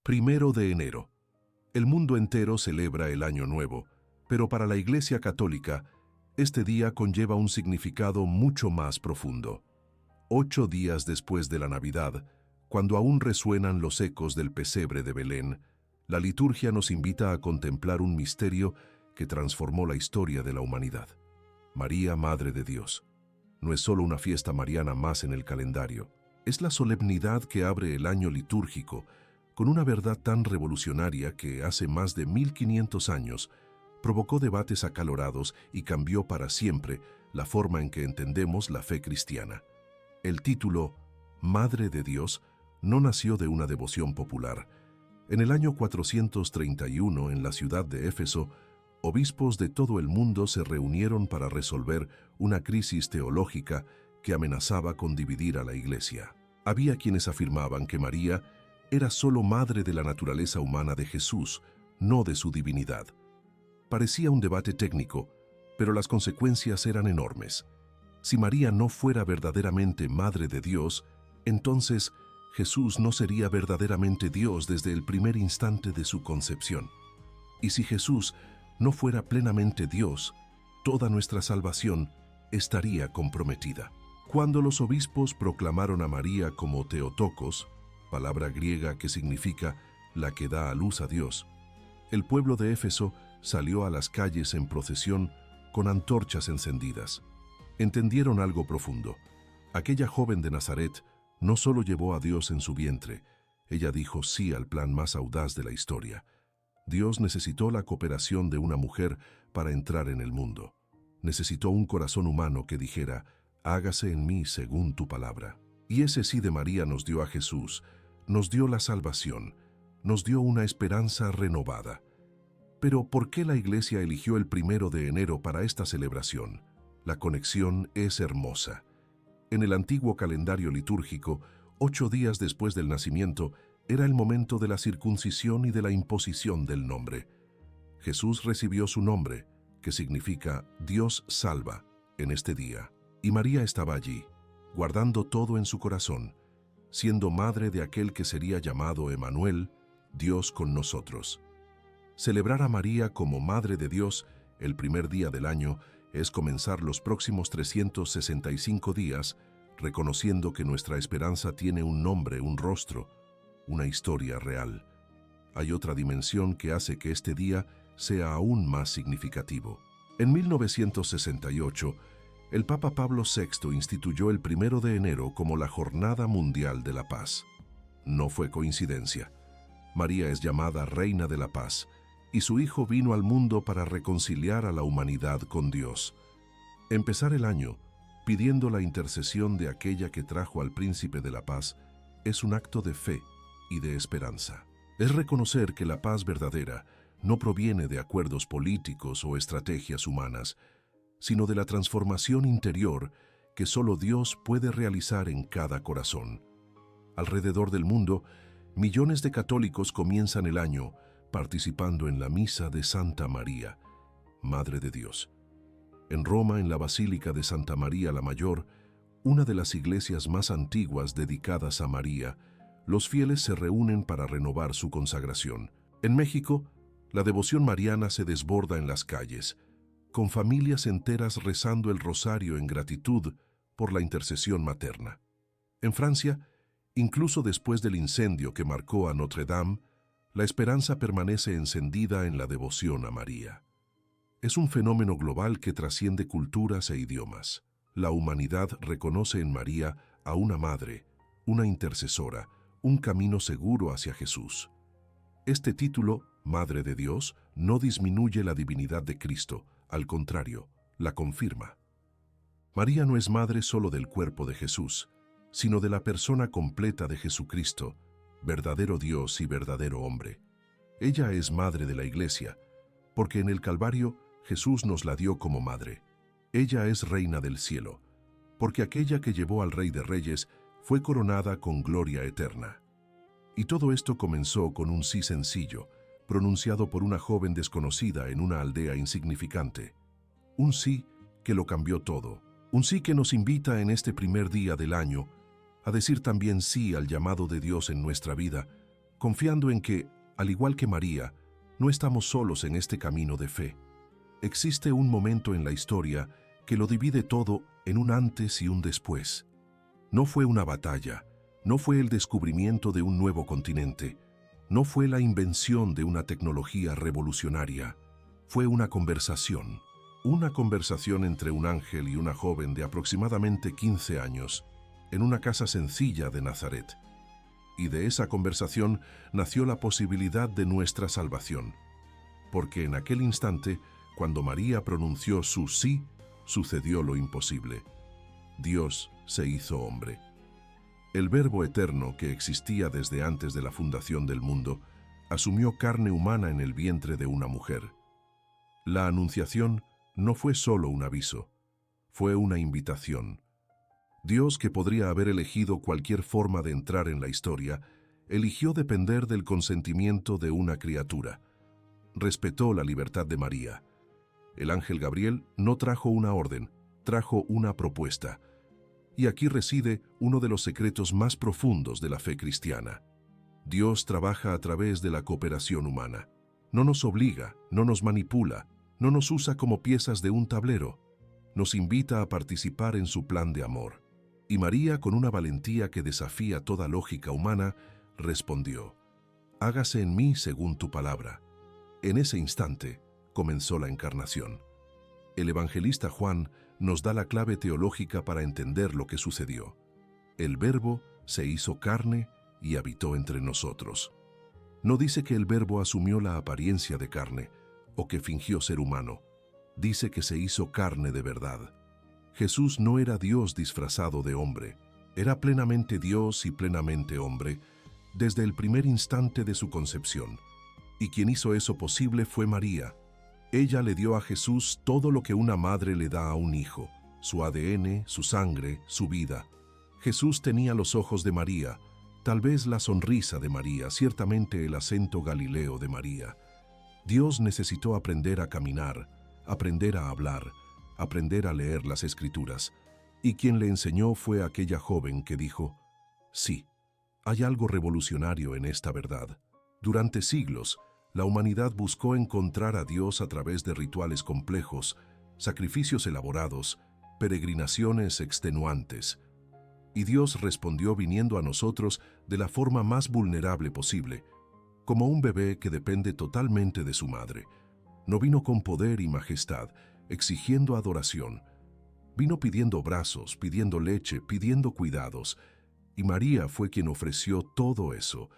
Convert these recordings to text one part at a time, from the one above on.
1 de enero. El mundo entero celebra el Año Nuevo, pero para la Iglesia Católica, este día conlleva un significado mucho más profundo. 8 días después de la Navidad, cuando aún resuenan los ecos del pesebre de Belén, la liturgia nos invita a contemplar un misterio que transformó la historia de la humanidad. María, Madre de Dios, no es solo una fiesta mariana más en el calendario, es la solemnidad que abre el año litúrgico con una verdad tan revolucionaria que hace más de 1500 años provocó debates acalorados y cambió para siempre la forma en que entendemos la fe cristiana. El título, Madre de Dios, no nació de una devoción popular. En el año 431, en la ciudad de Éfeso, obispos de todo el mundo se reunieron para resolver una crisis teológica que amenazaba con dividir a la Iglesia. Había quienes afirmaban que María era solo madre de la naturaleza humana de Jesús, no de su divinidad. Parecía un debate técnico, pero las consecuencias eran enormes. Si María no fuera verdaderamente Madre de Dios, entonces Jesús no sería verdaderamente Dios desde el primer instante de su concepción. Y si Jesús no fuera plenamente Dios, toda nuestra salvación estaría comprometida. Cuando los obispos proclamaron a María como Theotokos, palabra griega que significa la que da a luz a Dios, el pueblo de Éfeso salió a las calles en procesión con antorchas encendidas. Entendieron algo profundo. Aquella joven de Nazaret no solo llevó a Dios en su vientre, ella dijo sí al plan más audaz de la historia. Dios necesitó la cooperación de una mujer para entrar en el mundo. Necesitó un corazón humano que dijera, hágase en mí según tu palabra. Y ese sí de María nos dio a Jesús, nos dio la salvación, nos dio una esperanza renovada. Pero ¿por qué la Iglesia eligió el 1 de enero para esta celebración? La conexión es hermosa. En el antiguo calendario litúrgico, 8 días después del nacimiento, era el momento de la circuncisión y de la imposición del nombre. Jesús recibió su nombre, que significa Dios salva, en este día. Y María estaba allí, guardando todo en su corazón, siendo madre de aquel que sería llamado Emmanuel, Dios con nosotros. Celebrar a María como Madre de Dios el primer día del año es comenzar los próximos 365 días reconociendo que nuestra esperanza tiene un nombre, un rostro, una historia real. Hay otra dimensión que hace que este día sea aún más significativo. En 1968, el Papa Pablo VI instituyó el 1 de enero como la Jornada Mundial de la Paz. No fue coincidencia. María es llamada Reina de la Paz, y su Hijo vino al mundo para reconciliar a la humanidad con Dios. Empezar el año pidiendo la intercesión de aquella que trajo al Príncipe de la Paz es un acto de fe y de esperanza. Es reconocer que la paz verdadera no proviene de acuerdos políticos o estrategias humanas, sino de la transformación interior que solo Dios puede realizar en cada corazón. Alrededor del mundo, millones de católicos comienzan el año participando en la misa de Santa María, Madre de Dios. En Roma, en la Basílica de Santa María la Mayor, una de las iglesias más antiguas dedicadas a María, los fieles se reúnen para renovar su consagración. En México, la devoción mariana se desborda en las calles, con familias enteras rezando el rosario en gratitud por la intercesión materna. En Francia, incluso después del incendio que marcó a Notre Dame, la esperanza permanece encendida en la devoción a María. Es un fenómeno global que trasciende culturas e idiomas. La humanidad reconoce en María a una madre, una intercesora, un camino seguro hacia Jesús. Este título, Madre de Dios, no disminuye la divinidad de Cristo, al contrario, la confirma. María no es madre solo del cuerpo de Jesús, sino de la persona completa de Jesucristo, verdadero Dios y verdadero hombre. Ella es madre de la Iglesia, porque en el Calvario Jesús nos la dio como madre. Ella es reina del cielo, porque aquella que llevó al Rey de Reyes fue coronada con gloria eterna. Y todo esto comenzó con un sí sencillo, pronunciado por una joven desconocida en una aldea insignificante. Un sí que lo cambió todo. Un sí que nos invita en este primer día del año a decir también sí al llamado de Dios en nuestra vida, confiando en que, al igual que María, no estamos solos en este camino de fe. Existe un momento en la historia que lo divide todo en un antes y un después. No fue una batalla, no fue el descubrimiento de un nuevo continente, no fue la invención de una tecnología revolucionaria, fue una conversación entre un ángel y una joven de aproximadamente 15 años, en una casa sencilla de Nazaret. Y de esa conversación nació la posibilidad de nuestra salvación, porque en aquel instante, cuando María pronunció su sí, sucedió lo imposible. Dios se hizo hombre. El Verbo eterno que existía desde antes de la fundación del mundo, asumió carne humana en el vientre de una mujer. La anunciación no fue solo un aviso, fue una invitación. Dios, que podría haber elegido cualquier forma de entrar en la historia, eligió depender del consentimiento de una criatura. Respetó la libertad de María. El ángel Gabriel no trajo una orden, trajo una propuesta. Y aquí reside uno de los secretos más profundos de la fe cristiana. Dios trabaja a través de la cooperación humana. No nos obliga, no nos manipula, no nos usa como piezas de un tablero. Nos invita a participar en su plan de amor. Y María, con una valentía que desafía toda lógica humana, respondió: «Hágase en mí según tu palabra». En ese instante comenzó la encarnación. El evangelista Juan nos da la clave teológica para entender lo que sucedió. El Verbo se hizo carne y habitó entre nosotros. No dice que el Verbo asumió la apariencia de carne o que fingió ser humano. Dice que se hizo carne de verdad. Jesús no era Dios disfrazado de hombre. Era plenamente Dios y plenamente hombre desde el primer instante de su concepción. Y quien hizo eso posible fue María. Ella le dio a Jesús todo lo que una madre le da a un hijo: su ADN, su sangre, su vida. Jesús tenía los ojos de María, tal vez la sonrisa de María, ciertamente el acento galileo de María. Dios necesitó aprender a caminar, aprender a hablar, aprender a leer las Escrituras, y quien le enseñó fue aquella joven que dijo: «Sí, hay algo revolucionario en esta verdad». Durante siglos, la humanidad buscó encontrar a Dios a través de rituales complejos, sacrificios elaborados, peregrinaciones extenuantes. Y Dios respondió viniendo a nosotros de la forma más vulnerable posible, como un bebé que depende totalmente de su madre. No vino con poder y majestad, exigiendo adoración. Vino pidiendo brazos, pidiendo leche, pidiendo cuidados. Y María fue quien ofreció todo eso.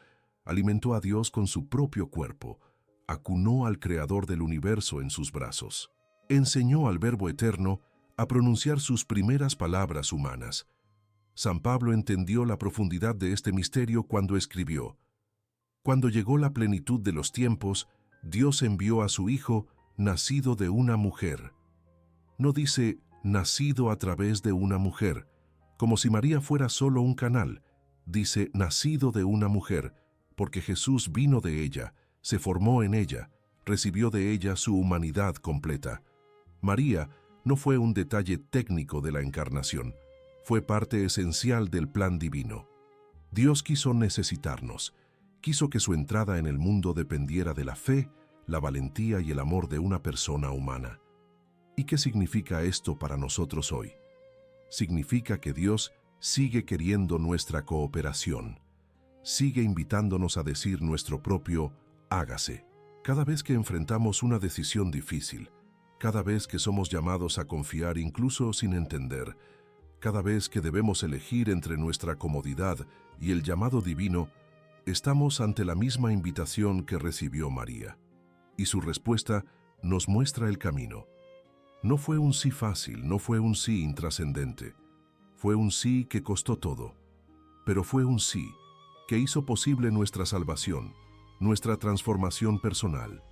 Alimentó a Dios con su propio cuerpo. Acunó al Creador del universo en sus brazos. Enseñó al Verbo eterno a pronunciar sus primeras palabras humanas. San Pablo entendió la profundidad de este misterio cuando escribió: «Cuando llegó la plenitud de los tiempos, Dios envió a su Hijo, nacido de una mujer». No dice «nacido a través de una mujer», como si María fuera solo un canal. Dice «nacido de una mujer», porque Jesús vino de ella, se formó en ella, recibió de ella su humanidad completa. María no fue un detalle técnico de la encarnación, fue parte esencial del plan divino. Dios quiso necesitarnos, quiso que su entrada en el mundo dependiera de la fe, la valentía y el amor de una persona humana. ¿Y qué significa esto para nosotros hoy? Significa que Dios sigue queriendo nuestra cooperación, sigue invitándonos a decir nuestro propio «hágase». Cada vez que enfrentamos una decisión difícil, cada vez que somos llamados a confiar incluso sin entender, cada vez que debemos elegir entre nuestra comodidad y el llamado divino, estamos ante la misma invitación que recibió María. Y su respuesta nos muestra el camino. No fue un sí fácil, no fue un sí intrascendente. Fue un sí que costó todo. Pero fue un sí que hizo posible nuestra salvación, nuestra transformación personal,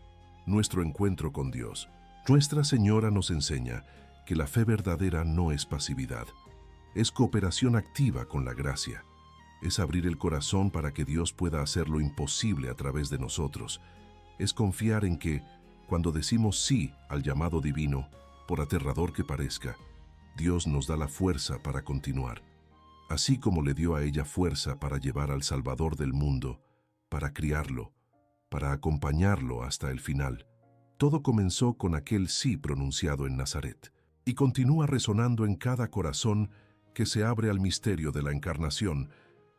nuestro encuentro con Dios. Nuestra Señora nos enseña que la fe verdadera no es pasividad, es cooperación activa con la gracia. Es abrir el corazón para que Dios pueda hacer lo imposible a través de nosotros. Es confiar en que, cuando decimos sí al llamado divino, por aterrador que parezca, Dios nos da la fuerza para continuar. Así como le dio a ella fuerza para llevar al Salvador del mundo, para criarlo, para acompañarlo hasta el final. Todo comenzó con aquel sí pronunciado en Nazaret y continúa resonando en cada corazón que se abre al misterio de la encarnación,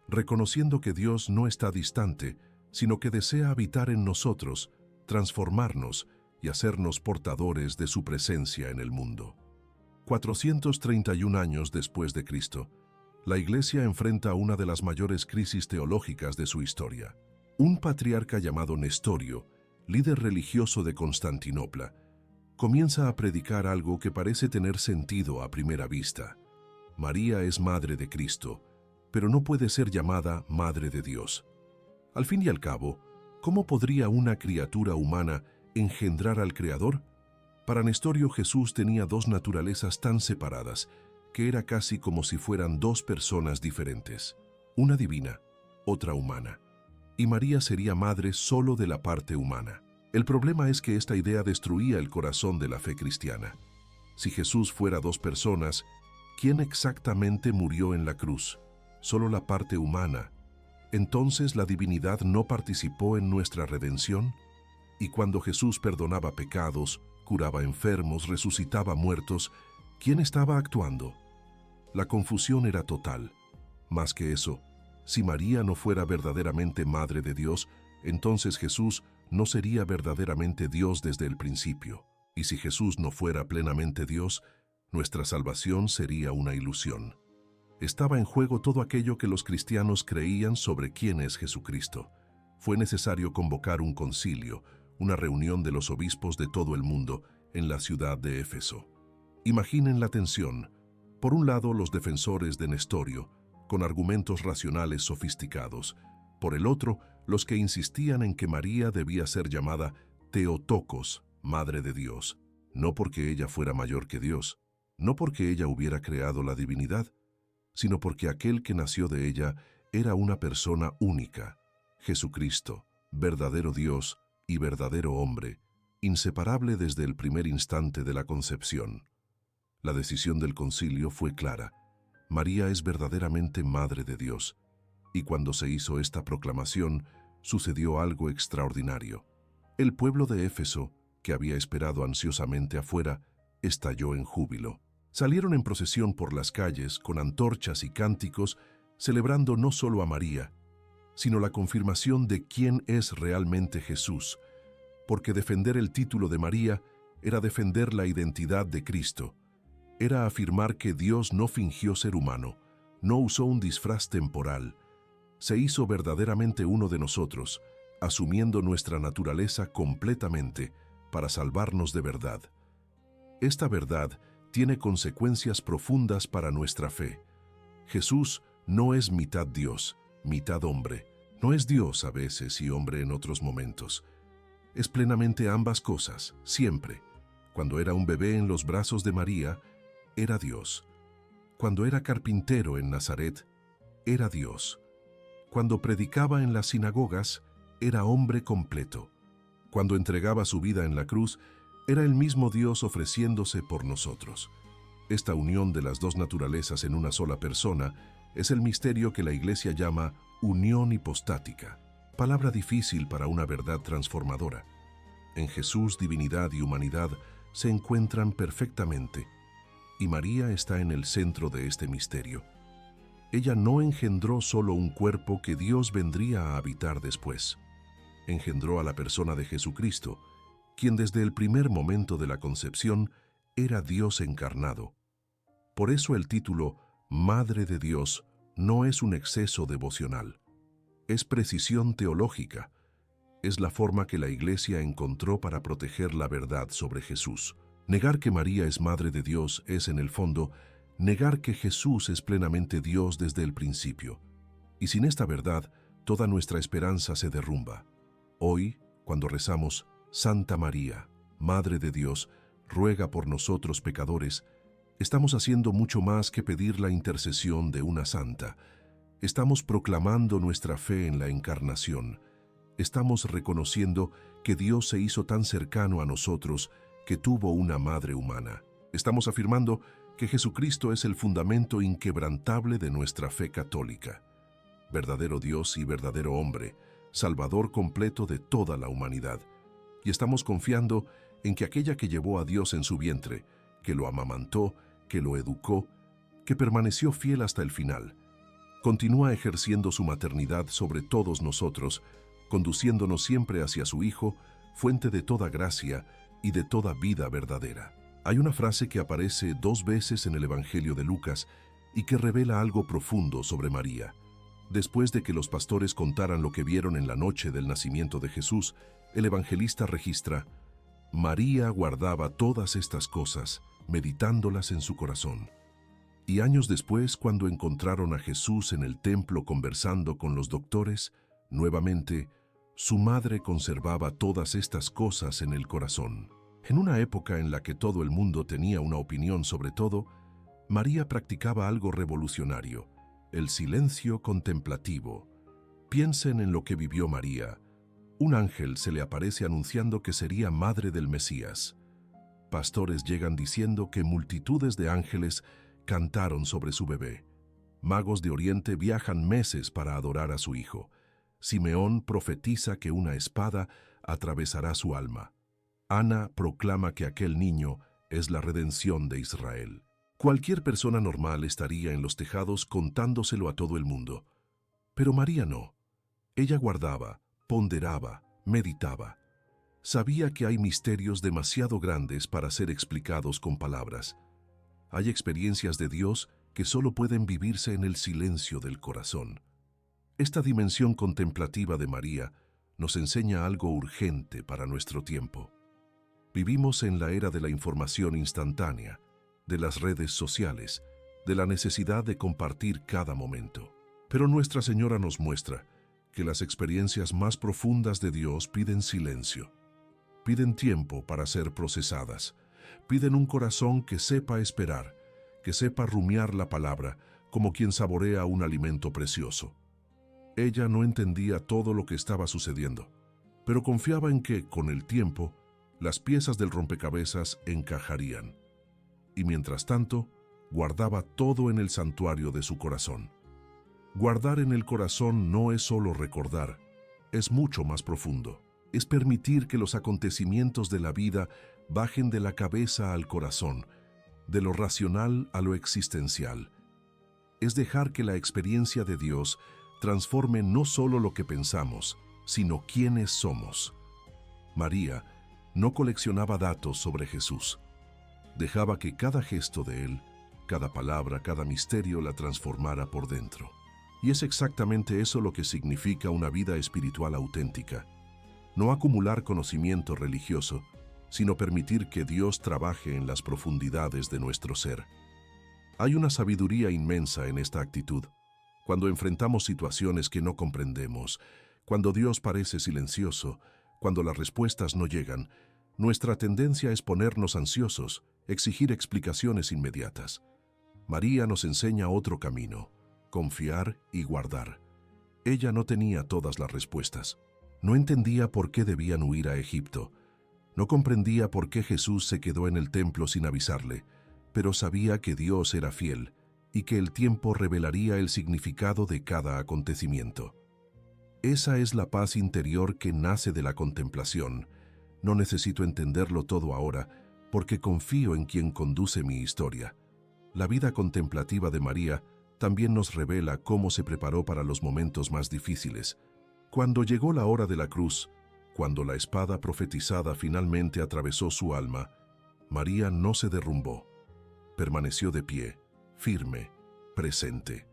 reconociendo que Dios no está distante, sino que desea habitar en nosotros, transformarnos y hacernos portadores de su presencia en el mundo. 431 años después de Cristo, la Iglesia enfrenta una de las mayores crisis teológicas de su historia. Un patriarca llamado Nestorio, líder religioso de Constantinopla, comienza a predicar algo que parece tener sentido a primera vista. María es madre de Cristo, pero no puede ser llamada madre de Dios. Al fin y al cabo, ¿cómo podría una criatura humana engendrar al Creador? Para Nestorio, Jesús tenía dos naturalezas tan separadas que era casi como si fueran dos personas diferentes, una divina, otra humana. Y María sería madre solo de la parte humana. El problema es que esta idea destruía el corazón de la fe cristiana. Si Jesús fuera dos personas, ¿quién exactamente murió en la cruz? Solo la parte humana. ¿Entonces la divinidad no participó en nuestra redención? Y cuando Jesús perdonaba pecados, curaba enfermos, resucitaba muertos, ¿quién estaba actuando? La confusión era total. Más que eso, si María no fuera verdaderamente Madre de Dios, entonces Jesús no sería verdaderamente Dios desde el principio. Y si Jesús no fuera plenamente Dios, nuestra salvación sería una ilusión. Estaba en juego todo aquello que los cristianos creían sobre quién es Jesucristo. Fue necesario convocar un concilio, una reunión de los obispos de todo el mundo, en la ciudad de Éfeso. Imaginen la tensión. Por un lado, los defensores de Nestorio, con argumentos racionales sofisticados. Por el otro, los que insistían en que María debía ser llamada Theotokos, Madre de Dios, no porque ella fuera mayor que Dios, no porque ella hubiera creado la divinidad, sino porque aquel que nació de ella era una persona única, Jesucristo, verdadero Dios y verdadero hombre, inseparable desde el primer instante de la concepción. La decisión del concilio fue clara. María es verdaderamente Madre de Dios, y cuando se hizo esta proclamación, sucedió algo extraordinario. El pueblo de Éfeso, que había esperado ansiosamente afuera, estalló en júbilo. Salieron en procesión por las calles, con antorchas y cánticos, celebrando no solo a María, sino la confirmación de quién es realmente Jesús, porque defender el título de María era defender la identidad de Cristo, era afirmar que Dios no fingió ser humano, no usó un disfraz temporal, se hizo verdaderamente uno de nosotros, asumiendo nuestra naturaleza completamente para salvarnos de verdad. Esta verdad tiene consecuencias profundas para nuestra fe. Jesús no es mitad Dios, mitad hombre. No es Dios a veces y hombre en otros momentos. Es plenamente ambas cosas, siempre. Cuando era un bebé en los brazos de María, era Dios. Cuando era carpintero en Nazaret, era Dios. Cuando predicaba en las sinagogas, era hombre completo. Cuando entregaba su vida en la cruz, era el mismo Dios ofreciéndose por nosotros. Esta unión de las dos naturalezas en una sola persona es el misterio que la Iglesia llama unión hipostática, palabra difícil para una verdad transformadora. En Jesús, divinidad y humanidad se encuentran perfectamente, y María está en el centro de este misterio. Ella no engendró solo un cuerpo que Dios vendría a habitar después. Engendró a la persona de Jesucristo, quien desde el primer momento de la concepción era Dios encarnado. Por eso el título Madre de Dios no es un exceso devocional, es precisión teológica, es la forma que la Iglesia encontró para proteger la verdad sobre Jesús. Negar que María es Madre de Dios es, en el fondo, negar que Jesús es plenamente Dios desde el principio. Y sin esta verdad, toda nuestra esperanza se derrumba. Hoy, cuando rezamos, Santa María, Madre de Dios, ruega por nosotros pecadores, estamos haciendo mucho más que pedir la intercesión de una santa. Estamos proclamando nuestra fe en la encarnación. Estamos reconociendo que Dios se hizo tan cercano a nosotros que tuvo una madre humana. Estamos afirmando que Jesucristo es el fundamento inquebrantable de nuestra fe católica. Verdadero Dios y verdadero hombre, Salvador completo de toda la humanidad. Y estamos confiando en que aquella que llevó a Dios en su vientre, que lo amamantó, que lo educó, que permaneció fiel hasta el final, continúa ejerciendo su maternidad sobre todos nosotros, conduciéndonos siempre hacia su Hijo, fuente de toda gracia y de toda vida verdadera. Hay una frase que aparece 2 veces en el Evangelio de Lucas y que revela algo profundo sobre María. Después de que los pastores contaran lo que vieron en la noche del nacimiento de Jesús, el evangelista registra: María guardaba todas estas cosas, meditándolas en su corazón. Y años después, cuando encontraron a Jesús en el templo conversando con los doctores, nuevamente, su madre conservaba todas estas cosas en el corazón. En una época en la que todo el mundo tenía una opinión sobre todo, María practicaba algo revolucionario: el silencio contemplativo. Piensen en lo que vivió María. Un ángel se le aparece anunciando que sería madre del Mesías. Pastores llegan diciendo que multitudes de ángeles cantaron sobre su bebé. Magos de Oriente viajan meses para adorar a su hijo. Simeón profetiza que una espada atravesará su alma. Ana proclama que aquel niño es la redención de Israel. Cualquier persona normal estaría en los tejados contándoselo a todo el mundo. Pero María no. Ella guardaba, ponderaba, meditaba. Sabía que hay misterios demasiado grandes para ser explicados con palabras. Hay experiencias de Dios que solo pueden vivirse en el silencio del corazón. Esta dimensión contemplativa de María nos enseña algo urgente para nuestro tiempo. Vivimos en la era de la información instantánea, de las redes sociales, de la necesidad de compartir cada momento. Pero Nuestra Señora nos muestra que las experiencias más profundas de Dios piden silencio, piden tiempo para ser procesadas, piden un corazón que sepa esperar, que sepa rumiar la palabra como quien saborea un alimento precioso. Ella no entendía todo lo que estaba sucediendo, pero confiaba en que, con el tiempo, las piezas del rompecabezas encajarían. Y mientras tanto, guardaba todo en el santuario de su corazón. Guardar en el corazón no es solo recordar, es mucho más profundo. Es permitir que los acontecimientos de la vida bajen de la cabeza al corazón, de lo racional a lo existencial. Es dejar que la experiencia de Dios transforme no solo lo que pensamos, sino quiénes somos. María no coleccionaba datos sobre Jesús. Dejaba que cada gesto de Él, cada palabra, cada misterio la transformara por dentro. Y es exactamente eso lo que significa una vida espiritual auténtica. No acumular conocimiento religioso, sino permitir que Dios trabaje en las profundidades de nuestro ser. Hay una sabiduría inmensa en esta actitud. Cuando enfrentamos situaciones que no comprendemos, cuando Dios parece silencioso, cuando las respuestas no llegan, nuestra tendencia es ponernos ansiosos, exigir explicaciones inmediatas. María nos enseña otro camino: confiar y guardar. Ella no tenía todas las respuestas. No entendía por qué debían huir a Egipto. No comprendía por qué Jesús se quedó en el templo sin avisarle, pero sabía que Dios era fiel y que el tiempo revelaría el significado de cada acontecimiento. Esa es la paz interior que nace de la contemplación. No necesito entenderlo todo ahora, porque confío en quien conduce mi historia. La vida contemplativa de María también nos revela cómo se preparó para los momentos más difíciles. Cuando llegó la hora de la cruz, cuando la espada profetizada finalmente atravesó su alma, María no se derrumbó. Permaneció de pie, firme, presente.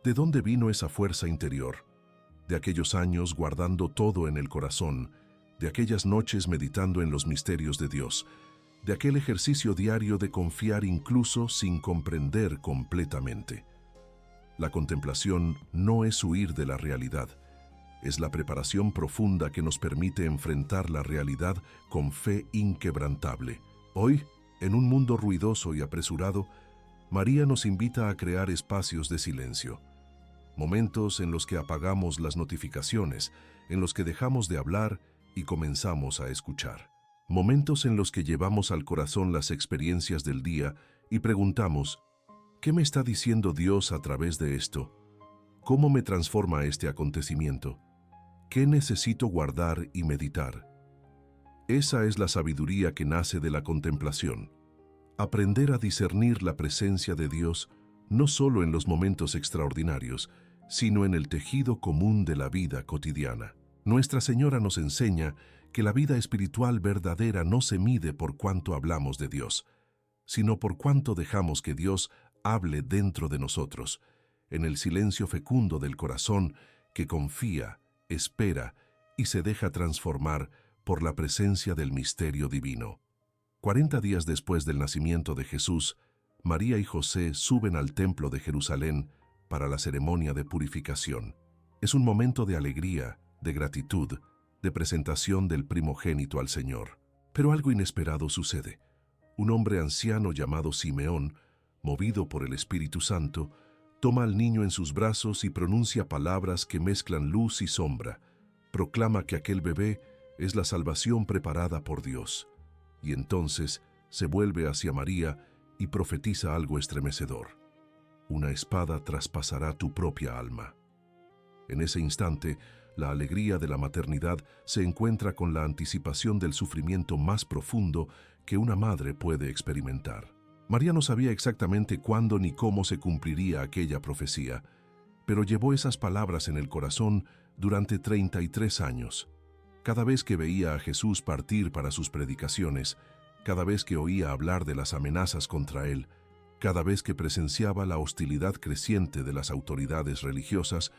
¿De dónde vino esa fuerza interior? De aquellos años guardando todo en el corazón, de aquellas noches meditando en los misterios de Dios, de aquel ejercicio diario de confiar incluso sin comprender completamente. La contemplación no es huir de la realidad, es la preparación profunda que nos permite enfrentar la realidad con fe inquebrantable. Hoy, en un mundo ruidoso y apresurado, María nos invita a crear espacios de silencio. Momentos en los que apagamos las notificaciones, en los que dejamos de hablar y comenzamos a escuchar. Momentos en los que llevamos al corazón las experiencias del día y preguntamos: ¿qué me está diciendo Dios a través de esto? ¿Cómo me transforma este acontecimiento? ¿Qué necesito guardar y meditar? Esa es la sabiduría que nace de la contemplación. Aprender a discernir la presencia de Dios no solo en los momentos extraordinarios, sino en el tejido común de la vida cotidiana. Nuestra Señora nos enseña que la vida espiritual verdadera no se mide por cuánto hablamos de Dios, sino por cuánto dejamos que Dios hable dentro de nosotros, en el silencio fecundo del corazón que confía, espera y se deja transformar por la presencia del misterio divino. 40 días después del nacimiento de Jesús, María y José suben al templo de Jerusalén para la ceremonia de purificación. Es un momento de alegría, de gratitud, de presentación del primogénito al Señor. Pero algo inesperado sucede. Un hombre anciano llamado Simeón, movido por el Espíritu Santo, toma al niño en sus brazos y pronuncia palabras que mezclan luz y sombra. Proclama que aquel bebé es la salvación preparada por Dios. Y entonces se vuelve hacia María y profetiza algo estremecedor. Una espada traspasará tu propia alma. En ese instante, la alegría de la maternidad se encuentra con la anticipación del sufrimiento más profundo que una madre puede experimentar. María no sabía exactamente cuándo ni cómo se cumpliría aquella profecía, pero llevó esas palabras en el corazón durante 33 años. Cada vez que veía a Jesús partir para sus predicaciones, cada vez que oía hablar de las amenazas contra él, cada vez que presenciaba la hostilidad creciente de las autoridades religiosas,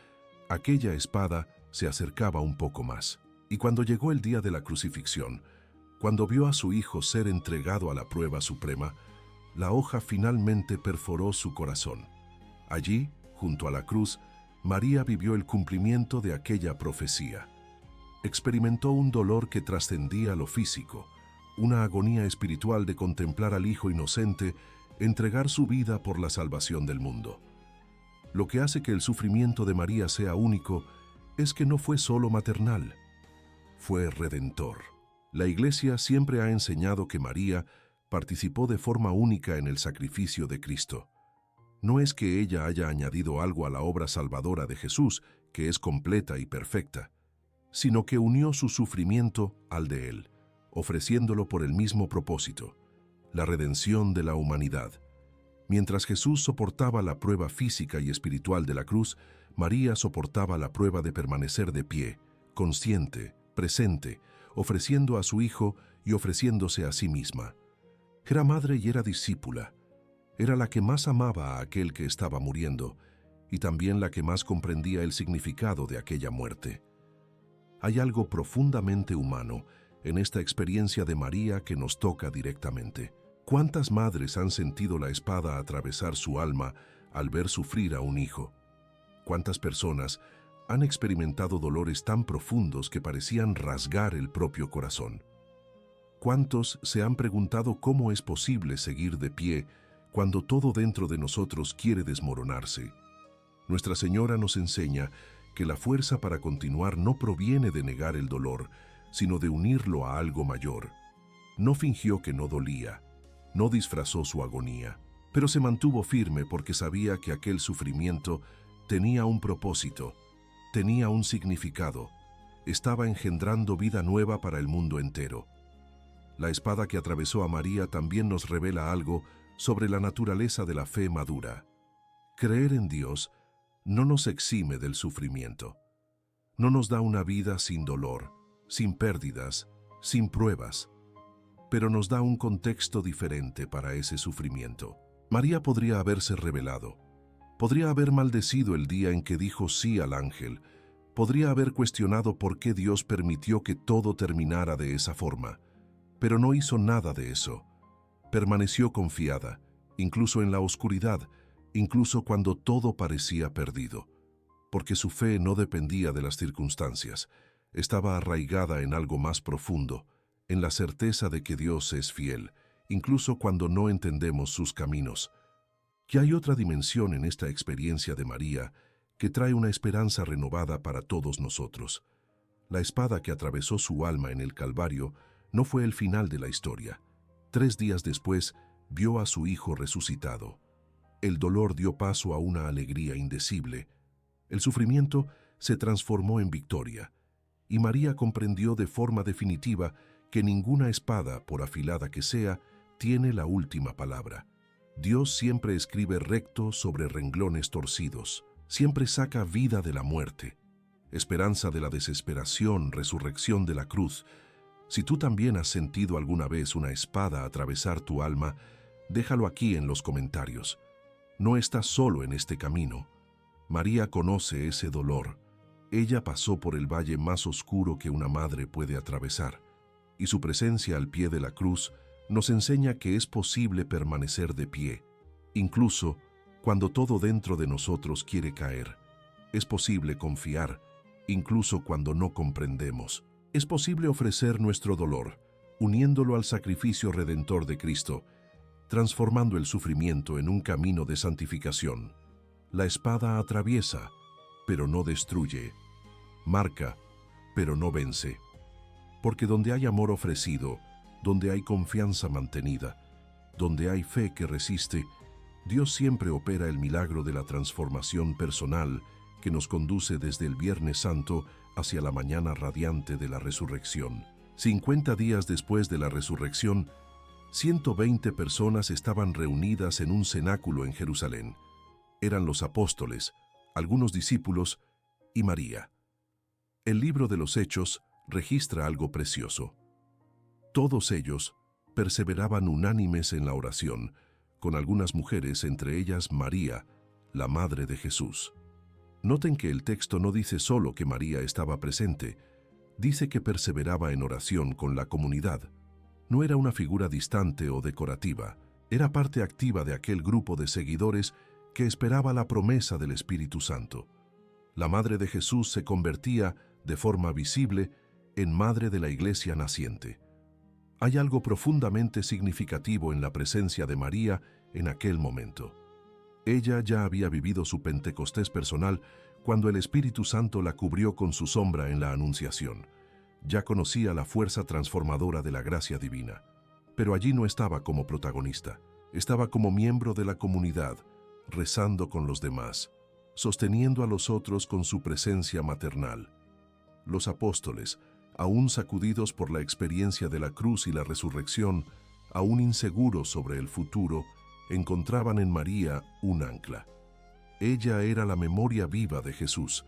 aquella espada se acercaba un poco más. Y cuando llegó el día de la crucifixión, cuando vio a su hijo ser entregado a la prueba suprema, la hoja finalmente perforó su corazón. Allí, junto a la cruz, María vivió el cumplimiento de aquella profecía. Experimentó un dolor que trascendía lo físico, una agonía espiritual de contemplar al Hijo inocente entregar su vida por la salvación del mundo. Lo que hace que el sufrimiento de María sea único es que no fue solo maternal, fue redentor. La Iglesia siempre ha enseñado que María participó de forma única en el sacrificio de Cristo. No es que ella haya añadido algo a la obra salvadora de Jesús, que es completa y perfecta, sino que unió su sufrimiento al de Él, ofreciéndolo por el mismo propósito, la redención de la humanidad. Mientras Jesús soportaba la prueba física y espiritual de la cruz, María soportaba la prueba de permanecer de pie, consciente, presente, ofreciendo a su Hijo y ofreciéndose a sí misma. Era madre y era discípula. Era la que más amaba a aquel que estaba muriendo y también la que más comprendía el significado de aquella muerte. Hay algo profundamente humano en esta experiencia de María que nos toca directamente. ¿Cuántas madres han sentido la espada atravesar su alma al ver sufrir a un hijo? ¿Cuántas personas han experimentado dolores tan profundos que parecían rasgar el propio corazón? ¿Cuántos se han preguntado cómo es posible seguir de pie cuando todo dentro de nosotros quiere desmoronarse? Nuestra Señora nos enseña que la fuerza para continuar no proviene de negar el dolor, sino de unirlo a algo mayor. No fingió que no dolía, no disfrazó su agonía, pero se mantuvo firme porque sabía que aquel sufrimiento tenía un propósito, tenía un significado, estaba engendrando vida nueva para el mundo entero. La espada que atravesó a María también nos revela algo sobre la naturaleza de la fe madura. Creer en Dios no nos exime del sufrimiento. No nos da una vida sin dolor, sin pérdidas, sin pruebas, pero nos da un contexto diferente para ese sufrimiento. María podría haberse rebelado, podría haber maldecido el día en que dijo sí al ángel, podría haber cuestionado por qué Dios permitió que todo terminara de esa forma, pero no hizo nada de eso. Permaneció confiada, incluso en la oscuridad, incluso cuando todo parecía perdido, porque su fe no dependía de las circunstancias, estaba arraigada en algo más profundo, en la certeza de que Dios es fiel, incluso cuando no entendemos sus caminos. Que hay otra dimensión en esta experiencia de María que trae una esperanza renovada para todos nosotros. La espada que atravesó su alma en el Calvario no fue el final de la historia. 3 días después, vio a su hijo resucitado. El dolor dio paso a una alegría indecible. El sufrimiento se transformó en victoria, y María comprendió de forma definitiva que ninguna espada, por afilada que sea, tiene la última palabra. Dios siempre escribe recto sobre renglones torcidos, siempre saca vida de la muerte, esperanza de la desesperación, resurrección de la cruz. Si tú también has sentido alguna vez una espada atravesar tu alma, déjalo aquí en los comentarios. No estás solo en este camino. María conoce ese dolor. Ella pasó por el valle más oscuro que una madre puede atravesar, y su presencia al pie de la cruz nos enseña que es posible permanecer de pie, incluso cuando todo dentro de nosotros quiere caer. Es posible confiar, incluso cuando no comprendemos. Es posible ofrecer nuestro dolor, uniéndolo al sacrificio redentor de Cristo, transformando el sufrimiento en un camino de santificación. La espada atraviesa, pero no destruye. Marca, pero no vence. Porque donde hay amor ofrecido, donde hay confianza mantenida, donde hay fe que resiste, Dios siempre opera el milagro de la transformación personal que nos conduce desde el Viernes Santo hacia la mañana radiante de la resurrección. 50 días después de la resurrección, 120 personas estaban reunidas en un cenáculo en Jerusalén. Eran los apóstoles, algunos discípulos y María. El libro de los Hechos registra algo precioso. Todos ellos perseveraban unánimes en la oración, con algunas mujeres, entre ellas María, la madre de Jesús. Noten que el texto no dice solo que María estaba presente, dice que perseveraba en oración con la comunidad. No era una figura distante o decorativa, era parte activa de aquel grupo de seguidores que esperaba la promesa del Espíritu Santo. La madre de Jesús se convertía, de forma visible, en madre de la iglesia naciente. Hay algo profundamente significativo en la presencia de María en aquel momento. Ella ya había vivido su Pentecostés personal cuando el Espíritu Santo la cubrió con su sombra en la Anunciación. Ya conocía la fuerza transformadora de la gracia divina. Pero allí no estaba como protagonista, estaba como miembro de la comunidad, rezando con los demás, sosteniendo a los otros con su presencia maternal. Los apóstoles, aún sacudidos por la experiencia de la cruz y la resurrección, aún inseguros sobre el futuro, encontraban en María un ancla. Ella era la memoria viva de Jesús,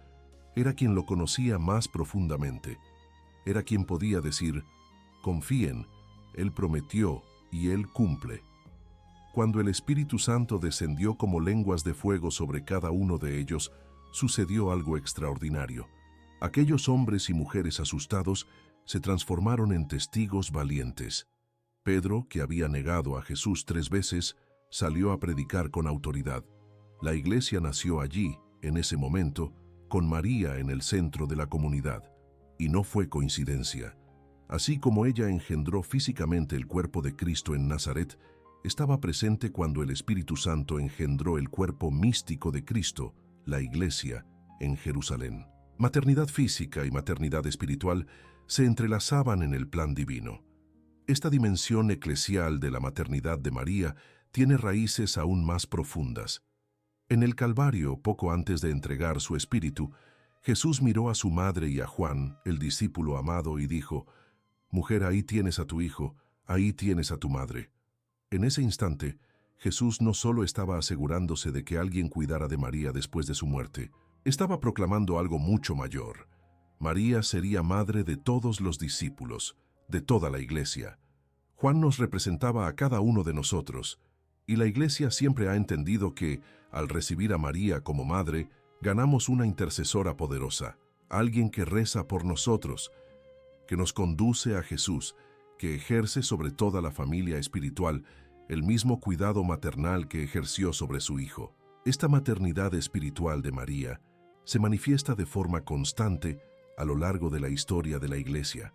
era quien lo conocía más profundamente, era quien podía decir, confíen, Él prometió y Él cumple. Cuando el Espíritu Santo descendió como lenguas de fuego sobre cada uno de ellos, sucedió algo extraordinario. Aquellos hombres y mujeres asustados se transformaron en testigos valientes. Pedro, que había negado a Jesús 3 veces, salió a predicar con autoridad. La iglesia nació allí, en ese momento, con María en el centro de la comunidad. Y no fue coincidencia. Así como ella engendró físicamente el cuerpo de Cristo en Nazaret, estaba presente cuando el Espíritu Santo engendró el cuerpo místico de Cristo, la iglesia, en Jerusalén. Maternidad física y maternidad espiritual se entrelazaban en el plan divino. Esta dimensión eclesial de la maternidad de María tiene raíces aún más profundas. En el Calvario, poco antes de entregar su espíritu, Jesús miró a su madre y a Juan, el discípulo amado, y dijo, «Mujer, ahí tienes a tu hijo, ahí tienes a tu madre». En ese instante, Jesús no solo estaba asegurándose de que alguien cuidara de María después de su muerte, estaba proclamando algo mucho mayor. María sería madre de todos los discípulos, de toda la iglesia. Juan nos representaba a cada uno de nosotros, y la iglesia siempre ha entendido que, al recibir a María como madre, ganamos una intercesora poderosa, alguien que reza por nosotros, que nos conduce a Jesús, que ejerce sobre toda la familia espiritual el mismo cuidado maternal que ejerció sobre su hijo. Esta maternidad espiritual de María se manifiesta de forma constante a lo largo de la historia de la Iglesia.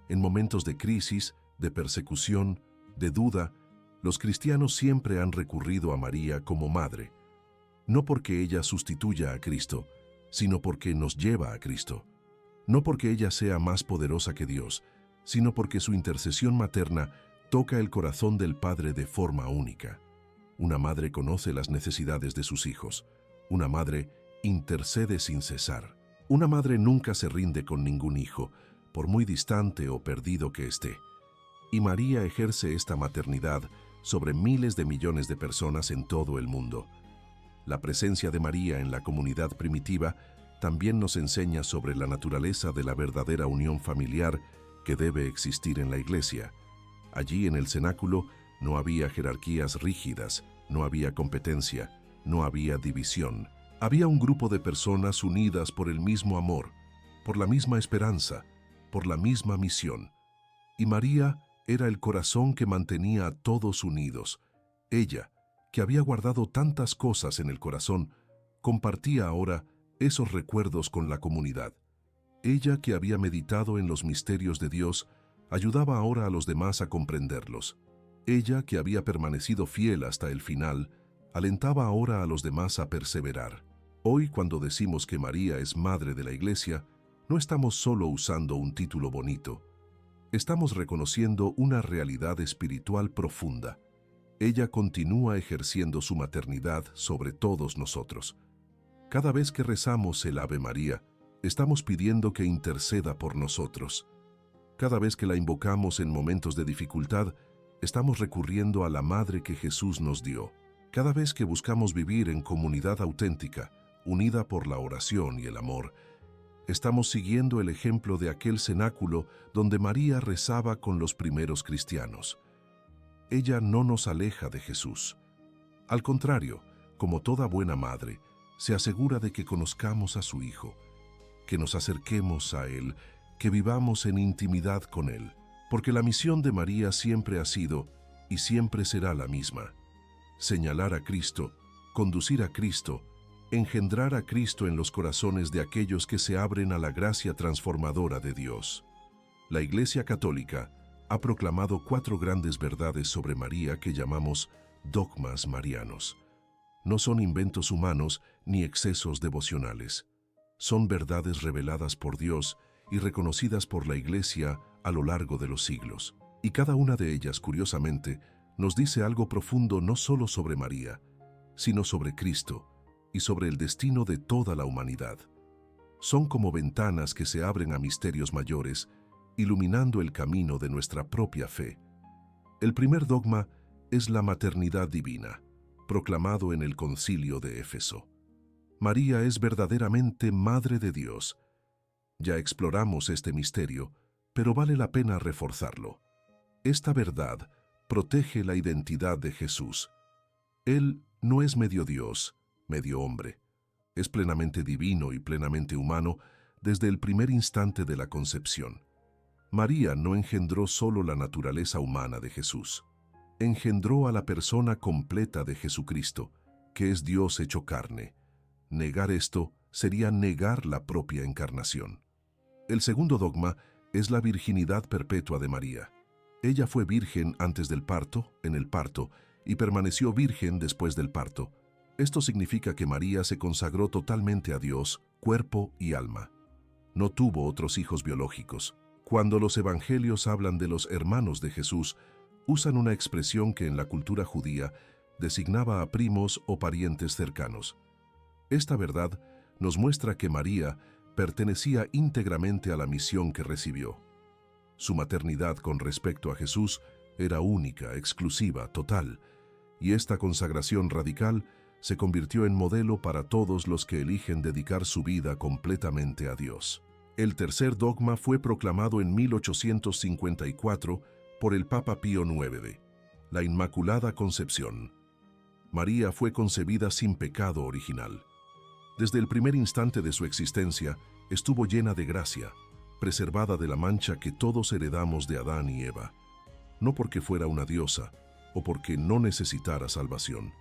En momentos de crisis, de persecución, de duda, los cristianos siempre han recurrido a María como madre, no porque ella sustituya a Cristo, sino porque nos lleva a Cristo. No porque ella sea más poderosa que Dios, sino porque su intercesión materna toca el corazón del Padre de forma única. Una madre conoce las necesidades de sus hijos. Una madre intercede sin cesar. Una madre nunca se rinde con ningún hijo, por muy distante o perdido que esté. Y María ejerce esta maternidad sobre miles de millones de personas en todo el mundo. La presencia de María en la comunidad primitiva también nos enseña sobre la naturaleza de la verdadera unión familiar que debe existir en la Iglesia. Allí en el cenáculo no había jerarquías rígidas, no había competencia, no había división. Había un grupo de personas unidas por el mismo amor, por la misma esperanza, por la misma misión. Y María era el corazón que mantenía a todos unidos. Ella, que había guardado tantas cosas en el corazón, compartía ahora esos recuerdos con la comunidad. Ella, que había meditado en los misterios de Dios, ayudaba ahora a los demás a comprenderlos. Ella, que había permanecido fiel hasta el final, alentaba ahora a los demás a perseverar. Hoy, cuando decimos que María es Madre de la Iglesia, no estamos solo usando un título bonito. Estamos reconociendo una realidad espiritual profunda. Ella continúa ejerciendo su maternidad sobre todos nosotros. Cada vez que rezamos el Ave María, estamos pidiendo que interceda por nosotros. Cada vez que la invocamos en momentos de dificultad, estamos recurriendo a la Madre que Jesús nos dio. Cada vez que buscamos vivir en comunidad auténtica, unida por la oración y el amor, estamos siguiendo el ejemplo de aquel cenáculo donde María rezaba con los primeros cristianos. Ella no nos aleja de Jesús. Al contrario, como toda buena madre, se asegura de que conozcamos a su Hijo, que nos acerquemos a Él, que vivamos en intimidad con Él, porque la misión de María siempre ha sido y siempre será la misma: señalar a Cristo, conducir a Cristo, engendrar a Cristo en los corazones de aquellos que se abren a la gracia transformadora de Dios. La Iglesia Católica ha proclamado 4 grandes verdades sobre María que llamamos dogmas marianos. No son inventos humanos ni excesos devocionales. Son verdades reveladas por Dios y reconocidas por la Iglesia a lo largo de los siglos. Y cada una de ellas, curiosamente, nos dice algo profundo no solo sobre María, sino sobre Cristo y sobre el destino de toda la humanidad. Son como ventanas que se abren a misterios mayores, iluminando el camino de nuestra propia fe. El primer dogma es la maternidad divina, proclamado en el Concilio de Éfeso. María es verdaderamente Madre de Dios. Ya exploramos este misterio, pero vale la pena reforzarlo. Esta verdad protege la identidad de Jesús. Él no es medio Dios, medio hombre. Es plenamente divino y plenamente humano desde el primer instante de la concepción. María no engendró solo la naturaleza humana de Jesús. Engendró a la persona completa de Jesucristo, que es Dios hecho carne. Negar esto sería negar la propia encarnación. El segundo dogma es la virginidad perpetua de María. Ella fue virgen antes del parto, en el parto, y permaneció virgen después del parto. Esto significa que María se consagró totalmente a Dios, cuerpo y alma. No tuvo otros hijos biológicos. Cuando los evangelios hablan de los hermanos de Jesús, usan una expresión que en la cultura judía designaba a primos o parientes cercanos. Esta verdad nos muestra que María pertenecía íntegramente a la misión que recibió. Su maternidad con respecto a Jesús era única, exclusiva, total, y esta consagración radical se convirtió en modelo para todos los que eligen dedicar su vida completamente a Dios. El tercer dogma fue proclamado en 1854 por el Papa Pío IX, la Inmaculada Concepción. María fue concebida sin pecado original. Desde el primer instante de su existencia, estuvo llena de gracia, preservada de la mancha que todos heredamos de Adán y Eva, no porque fuera una diosa o porque no necesitara salvación,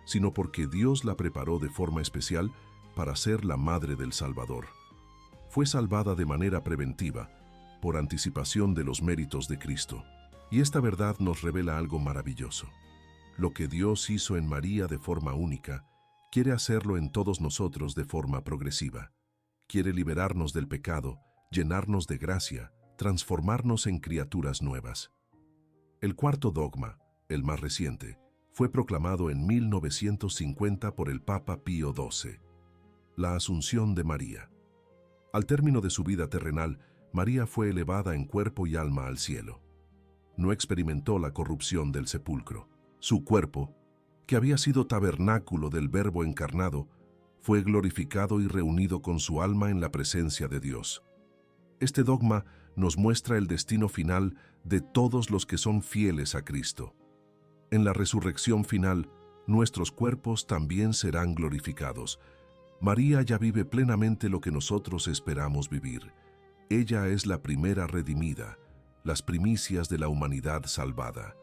sino porque Dios la preparó de forma especial para ser la madre del Salvador. Fue salvada de manera preventiva, por anticipación de los méritos de Cristo. Y esta verdad nos revela algo maravilloso. Lo que Dios hizo en María de forma única, quiere hacerlo en todos nosotros de forma progresiva. Quiere liberarnos del pecado, llenarnos de gracia, transformarnos en criaturas nuevas. El cuarto dogma, el más reciente, fue proclamado en 1950 por el Papa Pío XII, la Asunción de María. Al término de su vida terrenal, María fue elevada en cuerpo y alma al cielo. No experimentó la corrupción del sepulcro. Su cuerpo, que había sido tabernáculo del Verbo encarnado, fue glorificado y reunido con su alma en la presencia de Dios. Este dogma nos muestra el destino final de todos los que son fieles a Cristo. En la resurrección final, nuestros cuerpos también serán glorificados. María ya vive plenamente lo que nosotros esperamos vivir. Ella es la primera redimida, las primicias de la humanidad salvada.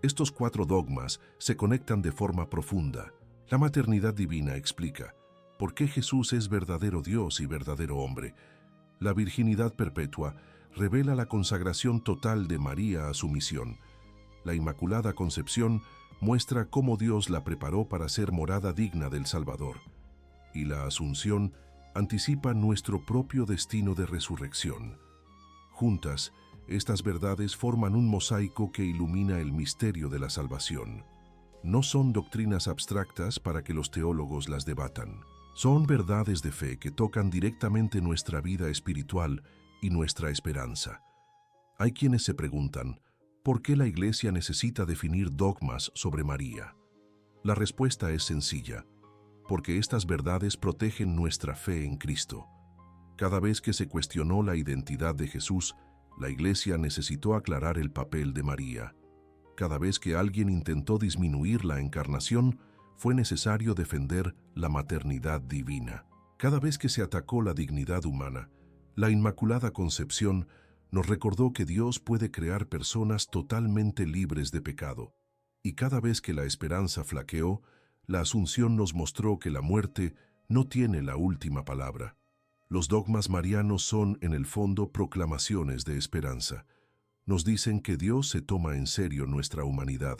Estos 4 dogmas se conectan de forma profunda. La maternidad divina explica por qué Jesús es verdadero Dios y verdadero hombre. La virginidad perpetua revela la consagración total de María a su misión. La Inmaculada Concepción muestra cómo Dios la preparó para ser morada digna del Salvador. Y la Asunción anticipa nuestro propio destino de resurrección. Juntas, estas verdades forman un mosaico que ilumina el misterio de la salvación. No son doctrinas abstractas para que los teólogos las debatan. Son verdades de fe que tocan directamente nuestra vida espiritual y nuestra esperanza. Hay quienes se preguntan, ¿por qué la Iglesia necesita definir dogmas sobre María? La respuesta es sencilla, porque estas verdades protegen nuestra fe en Cristo. Cada vez que se cuestionó la identidad de Jesús, la Iglesia necesitó aclarar el papel de María. Cada vez que alguien intentó disminuir la encarnación, fue necesario defender la maternidad divina. Cada vez que se atacó la dignidad humana, la Inmaculada Concepción nos recordó que Dios puede crear personas totalmente libres de pecado. Y cada vez que la esperanza flaqueó, la Asunción nos mostró que la muerte no tiene la última palabra. Los dogmas marianos son, en el fondo, proclamaciones de esperanza. Nos dicen que Dios se toma en serio nuestra humanidad,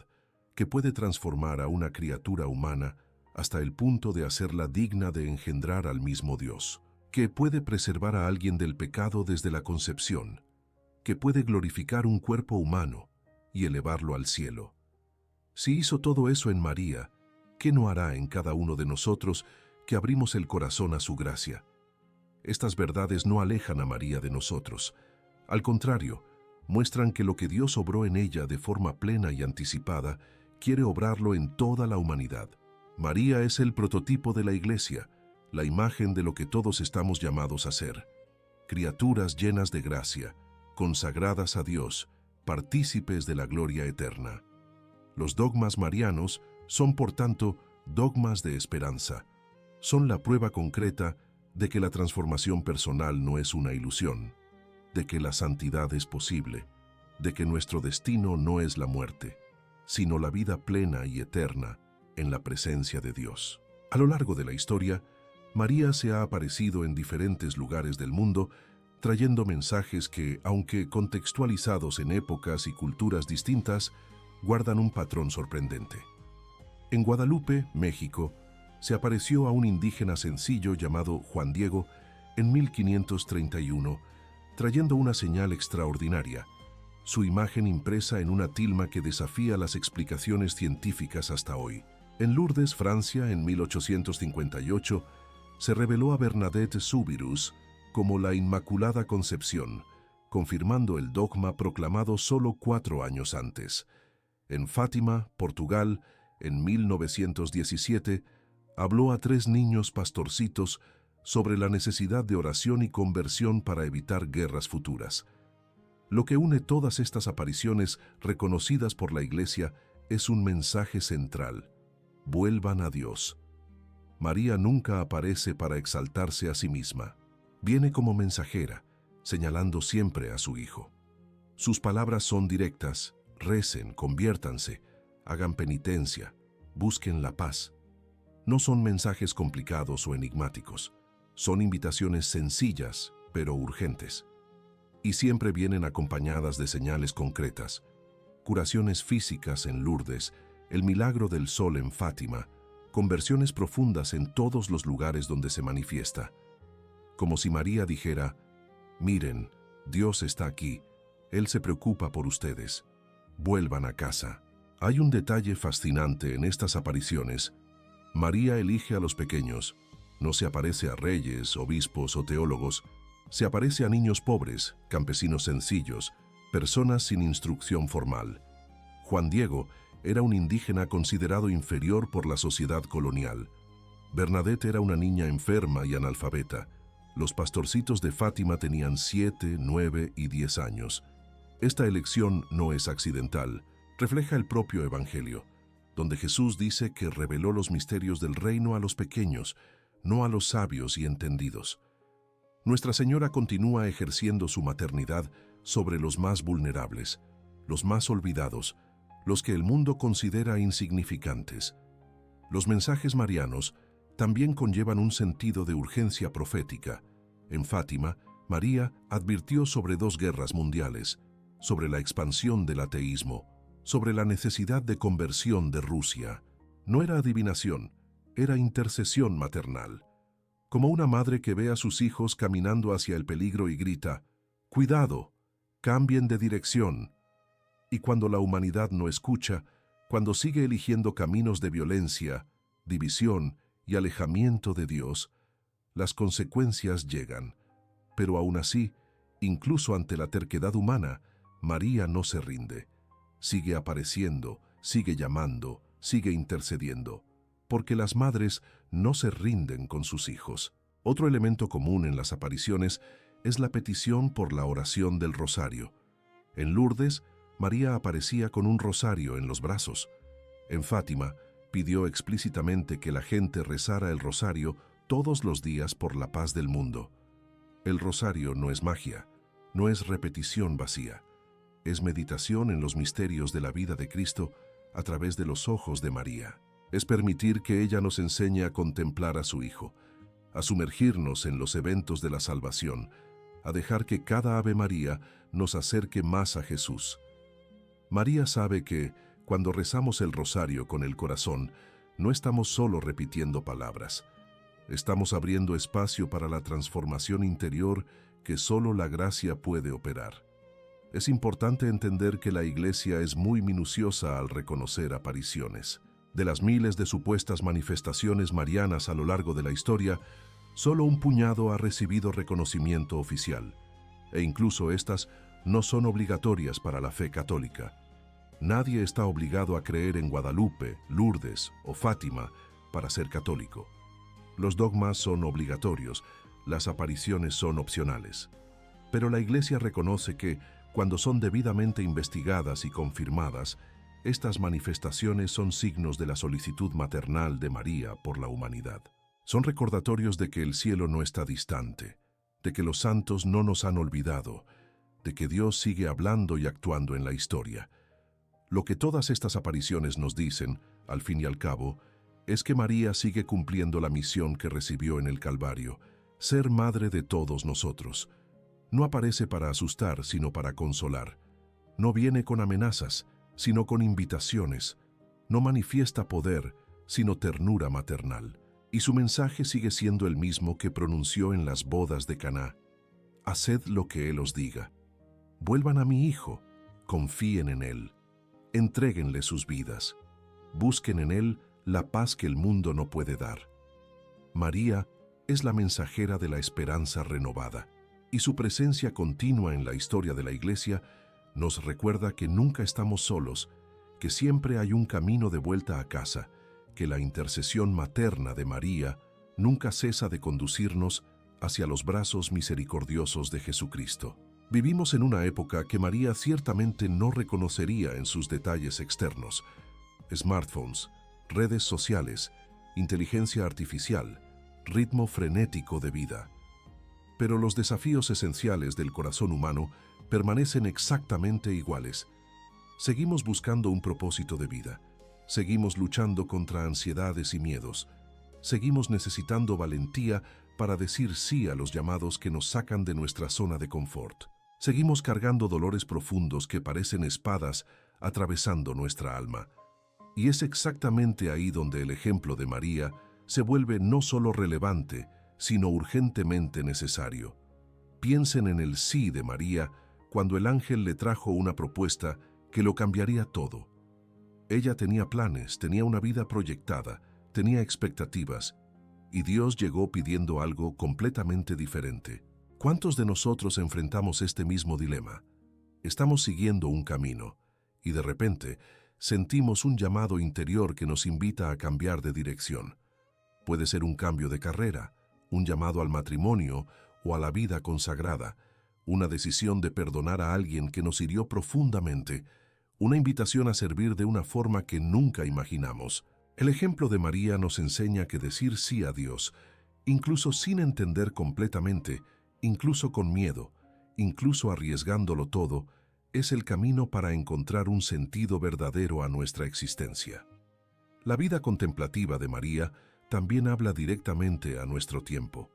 que puede transformar a una criatura humana hasta el punto de hacerla digna de engendrar al mismo Dios, que puede preservar a alguien del pecado desde la concepción, que puede glorificar un cuerpo humano y elevarlo al cielo. Si hizo todo eso en María, ¿qué no hará en cada uno de nosotros que abrimos el corazón a su gracia? Estas verdades no alejan a María de nosotros. Al contrario, muestran que lo que Dios obró en ella de forma plena y anticipada, quiere obrarlo en toda la humanidad. María es el prototipo de la Iglesia, la imagen de lo que todos estamos llamados a ser. Criaturas llenas de gracia, consagradas a Dios, partícipes de la gloria eterna. Los dogmas marianos son, por tanto, dogmas de esperanza. Son la prueba concreta de que la transformación personal no es una ilusión, de que la santidad es posible, de que nuestro destino no es la muerte, sino la vida plena y eterna en la presencia de Dios. A lo largo de la historia, María se ha aparecido en diferentes lugares del mundo, trayendo mensajes que, aunque contextualizados en épocas y culturas distintas, guardan un patrón sorprendente. En Guadalupe, México, se apareció a un indígena sencillo llamado Juan Diego en 1531, trayendo una señal extraordinaria, su imagen impresa en una tilma que desafía las explicaciones científicas hasta hoy. En Lourdes, Francia, en 1858, se reveló a Bernadette Soubirous como la Inmaculada Concepción, confirmando el dogma proclamado solo 4 años antes. En Fátima, Portugal, en 1917, habló a 3 niños pastorcitos sobre la necesidad de oración y conversión para evitar guerras futuras. Lo que une todas estas apariciones reconocidas por la Iglesia es un mensaje central: vuelvan a Dios. María nunca aparece para exaltarse a sí misma. Viene como mensajera, señalando siempre a su Hijo. Sus palabras son directas: recen, conviértanse, hagan penitencia, busquen la paz. No son mensajes complicados o enigmáticos, son invitaciones sencillas, pero urgentes. Y siempre vienen acompañadas de señales concretas: curaciones físicas en Lourdes, el milagro del sol en Fátima, conversiones profundas en todos los lugares donde se manifiesta. Como si María dijera: miren, Dios está aquí, Él se preocupa por ustedes, vuelvan a casa. Hay un detalle fascinante en estas apariciones. María elige a los pequeños, No se aparece a reyes, obispos o teólogos, se aparece a niños pobres, campesinos sencillos, personas sin instrucción formal. Juan Diego era un indígena considerado inferior por la sociedad colonial. Bernadette era una niña enferma y analfabeta. Los pastorcitos de Fátima tenían 7, 9 y 10 años. Esta elección no es accidental, refleja el propio Evangelio, donde Jesús dice que reveló los misterios del reino a los pequeños, no a los sabios y entendidos. Nuestra Señora continúa ejerciendo su maternidad sobre los más vulnerables, los más olvidados, los que el mundo considera insignificantes. Los mensajes marianos también conllevan un sentido de urgencia profética. En Fátima, María advirtió sobre 2 guerras mundiales, sobre la expansión del ateísmo, sobre la necesidad de conversión de Rusia. No era adivinación, era intercesión maternal. Como una madre que ve a sus hijos caminando hacia el peligro y grita, «¡Cuidado! ¡Cambien de dirección!». Y cuando la humanidad no escucha, cuando sigue eligiendo caminos de violencia, división y alejamiento de Dios, las consecuencias llegan. Pero aún así, incluso ante la terquedad humana, María no se rinde. Sigue apareciendo, sigue llamando, sigue intercediendo, porque las madres no se rinden con sus hijos. Otro elemento común en las apariciones es la petición por la oración del rosario. En Lourdes, María aparecía con un rosario en los brazos. En Fátima, pidió explícitamente que la gente rezara el rosario todos los días por la paz del mundo. El rosario no es magia, no es repetición vacía. Es meditación en los misterios de la vida de Cristo a través de los ojos de María. Es permitir que ella nos enseñe a contemplar a su Hijo, a sumergirnos en los eventos de la salvación, a dejar que cada Ave María nos acerque más a Jesús. María sabe que, cuando rezamos el rosario con el corazón, no estamos solo repitiendo palabras. Estamos abriendo espacio para la transformación interior que solo la gracia puede operar. Es importante entender que la Iglesia es muy minuciosa al reconocer apariciones. De las miles de supuestas manifestaciones marianas a lo largo de la historia, solo un puñado ha recibido reconocimiento oficial, e incluso estas no son obligatorias para la fe católica. Nadie está obligado a creer en Guadalupe, Lourdes o Fátima para ser católico. Los dogmas son obligatorios, las apariciones son opcionales. Pero la Iglesia reconoce que, cuando son debidamente investigadas y confirmadas, estas manifestaciones son signos de la solicitud maternal de María por la humanidad. Son recordatorios de que el cielo no está distante, de que los santos no nos han olvidado, de que Dios sigue hablando y actuando en la historia. Lo que todas estas apariciones nos dicen, al fin y al cabo, es que María sigue cumpliendo la misión que recibió en el Calvario, ser madre de todos nosotros. No aparece para asustar, sino para consolar. No viene con amenazas, sino con invitaciones. No manifiesta poder, sino ternura maternal. Y su mensaje sigue siendo el mismo que pronunció en las bodas de Caná. Haced lo que Él os diga. Vuelvan a mi Hijo, confíen en Él. Entréguenle sus vidas. Busquen en Él la paz que el mundo no puede dar. María es la mensajera de la esperanza renovada, y su presencia continua en la historia de la Iglesia nos recuerda que nunca estamos solos, que siempre hay un camino de vuelta a casa, que la intercesión materna de María nunca cesa de conducirnos hacia los brazos misericordiosos de Jesucristo. Vivimos en una época que María ciertamente no reconocería en sus detalles externos: smartphones, redes sociales, inteligencia artificial, ritmo frenético de vida. Pero los desafíos esenciales del corazón humano permanecen exactamente iguales. Seguimos buscando un propósito de vida. Seguimos luchando contra ansiedades y miedos. Seguimos necesitando valentía para decir sí a los llamados que nos sacan de nuestra zona de confort. Seguimos cargando dolores profundos que parecen espadas atravesando nuestra alma. Y es exactamente ahí donde el ejemplo de María se vuelve no solo relevante, sino urgentemente necesario. Piensen en el sí de María cuando el ángel le trajo una propuesta que lo cambiaría todo. Ella tenía planes, tenía una vida proyectada, tenía expectativas, y Dios llegó pidiendo algo completamente diferente. ¿Cuántos de nosotros enfrentamos este mismo dilema? Estamos siguiendo un camino, y de repente sentimos un llamado interior que nos invita a cambiar de dirección. Puede ser un cambio de carrera, un llamado al matrimonio o a la vida consagrada, una decisión de perdonar a alguien que nos hirió profundamente, una invitación a servir de una forma que nunca imaginamos. El ejemplo de María nos enseña que decir sí a Dios, incluso sin entender completamente, incluso con miedo, incluso arriesgándolo todo, es el camino para encontrar un sentido verdadero a nuestra existencia. La vida contemplativa de María también habla directamente a nuestro tiempo.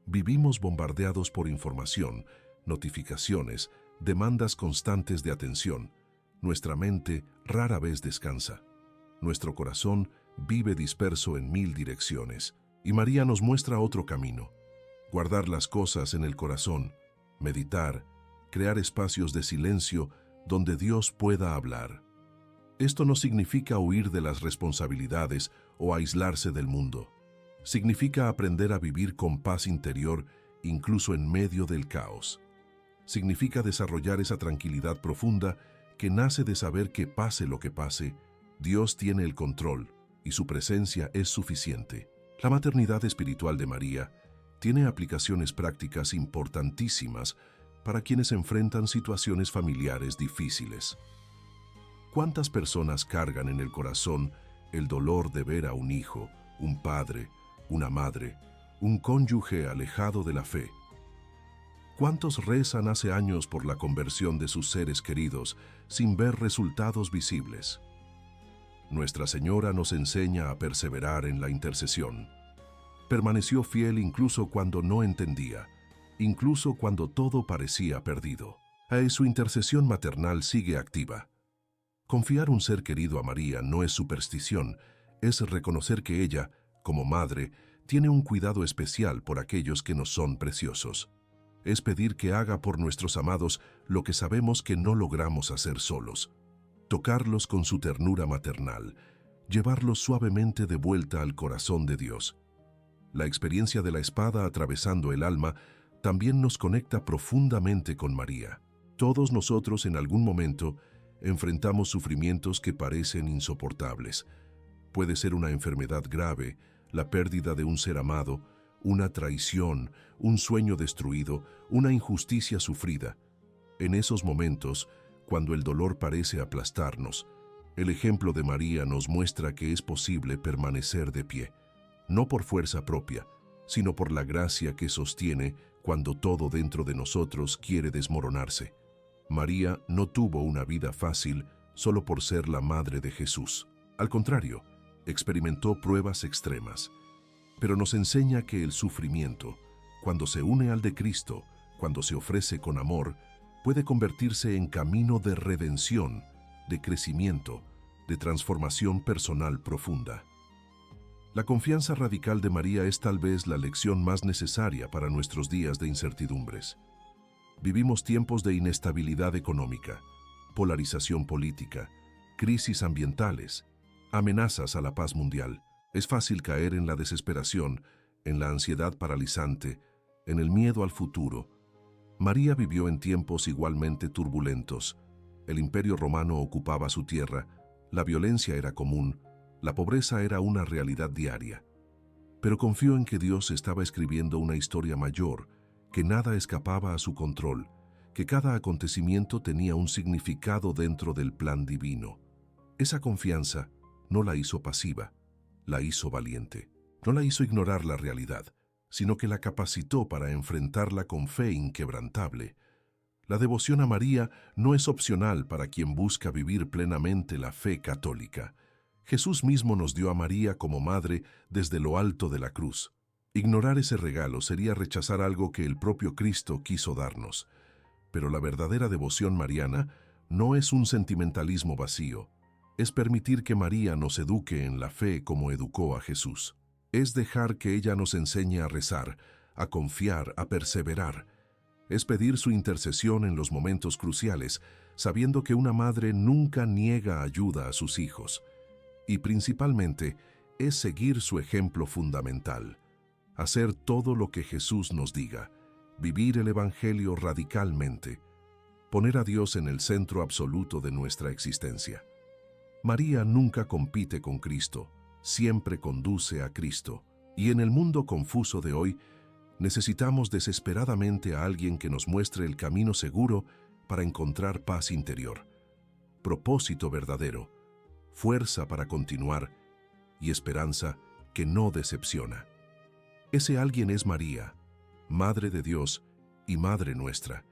Vivimos bombardeados por información, notificaciones, demandas constantes de atención. Nuestra mente rara vez descansa. Nuestro corazón vive disperso en 1000 direcciones. Y María nos muestra otro camino. Guardar las cosas en el corazón, meditar, crear espacios de silencio donde Dios pueda hablar. Esto no significa huir de las responsabilidades o aislarse del mundo. Significa aprender a vivir con paz interior incluso en medio del caos. Significa desarrollar esa tranquilidad profunda que nace de saber que pase lo que pase, Dios tiene el control y su presencia es suficiente. La maternidad espiritual de María tiene aplicaciones prácticas importantísimas para quienes enfrentan situaciones familiares difíciles. ¿Cuántas personas cargan en el corazón el dolor de ver a un hijo, un padre, una madre, un cónyuge alejado de la fe? ¿Cuántos rezan hace años por la conversión de sus seres queridos sin ver resultados visibles? Nuestra Señora nos enseña a perseverar en la intercesión. Permaneció fiel incluso cuando no entendía, incluso cuando todo parecía perdido. Su intercesión maternal sigue activa. Confiar un ser querido a María no es superstición, es reconocer que ella, como madre, tiene un cuidado especial por aquellos que nos son preciosos. Es pedir que haga por nuestros amados lo que sabemos que no logramos hacer solos. Tocarlos con su ternura maternal, llevarlos suavemente de vuelta al corazón de Dios. La experiencia de la espada atravesando el alma también nos conecta profundamente con María. Todos nosotros en algún momento enfrentamos sufrimientos que parecen insoportables. Puede ser una enfermedad grave, la pérdida de un ser amado, una traición, un sueño destruido, una injusticia sufrida. En esos momentos, cuando el dolor parece aplastarnos, el ejemplo de María nos muestra que es posible permanecer de pie, no por fuerza propia, sino por la gracia que sostiene cuando todo dentro de nosotros quiere desmoronarse. María no tuvo una vida fácil solo por ser la madre de Jesús. Al contrario, experimentó pruebas extremas. Pero nos enseña que el sufrimiento, cuando se une al de Cristo, cuando se ofrece con amor, puede convertirse en camino de redención, de crecimiento, de transformación personal profunda. La confianza radical de María es tal vez la lección más necesaria para nuestros días de incertidumbres. Vivimos tiempos de inestabilidad económica, polarización política, crisis ambientales, amenazas a la paz mundial. Es fácil caer en la desesperación, en la ansiedad paralizante, en el miedo al futuro. María vivió en tiempos igualmente turbulentos. El Imperio Romano ocupaba su tierra, la violencia era común, la pobreza era una realidad diaria. Pero confió en que Dios estaba escribiendo una historia mayor, que nada escapaba a su control, que cada acontecimiento tenía un significado dentro del plan divino. Esa confianza no la hizo pasiva, la hizo valiente. No la hizo ignorar la realidad, sino que la capacitó para enfrentarla con fe inquebrantable. La devoción a María no es opcional para quien busca vivir plenamente la fe católica. Jesús mismo nos dio a María como madre desde lo alto de la cruz. Ignorar ese regalo sería rechazar algo que el propio Cristo quiso darnos. Pero la verdadera devoción mariana no es un sentimentalismo vacío. Es permitir que María nos eduque en la fe como educó a Jesús. Es dejar que ella nos enseñe a rezar, a confiar, a perseverar. Es pedir su intercesión en los momentos cruciales, sabiendo que una madre nunca niega ayuda a sus hijos. Y principalmente, es seguir su ejemplo fundamental, hacer todo lo que Jesús nos diga, vivir el Evangelio radicalmente, poner a Dios en el centro absoluto de nuestra existencia. María nunca compite con Cristo, siempre conduce a Cristo, y en el mundo confuso de hoy, necesitamos desesperadamente a alguien que nos muestre el camino seguro para encontrar paz interior, propósito verdadero, fuerza para continuar y esperanza que no decepciona. Ese alguien es María, Madre de Dios y Madre nuestra,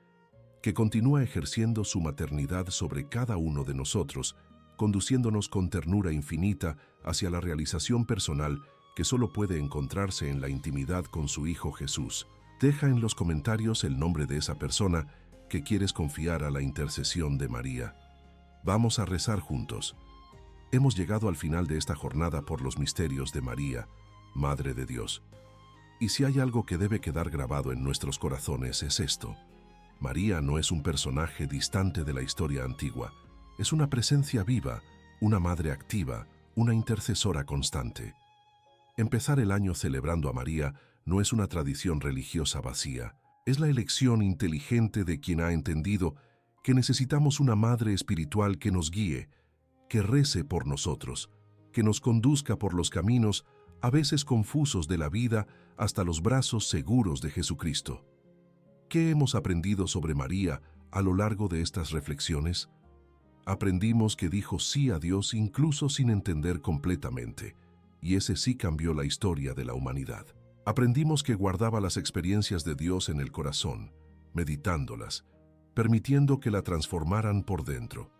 que continúa ejerciendo su maternidad sobre cada uno de nosotros, conduciéndonos con ternura infinita hacia la realización personal que solo puede encontrarse en la intimidad con su Hijo Jesús. Deja en los comentarios el nombre de esa persona que quieres confiar a la intercesión de María. Vamos a rezar juntos. Hemos llegado al final de esta jornada por los misterios de María, Madre de Dios. Y si hay algo que debe quedar grabado en nuestros corazones es esto. María no es un personaje distante de la historia antigua, es una presencia viva, una madre activa, una intercesora constante. Empezar el año celebrando a María no es una tradición religiosa vacía, es la elección inteligente de quien ha entendido que necesitamos una madre espiritual que nos guíe, que rece por nosotros, que nos conduzca por los caminos a veces confusos de la vida hasta los brazos seguros de Jesucristo. ¿Qué hemos aprendido sobre María a lo largo de estas reflexiones? Aprendimos que dijo sí a Dios incluso sin entender completamente, y ese sí cambió la historia de la humanidad. Aprendimos que guardaba las experiencias de Dios en el corazón, meditándolas, permitiendo que la transformaran por dentro.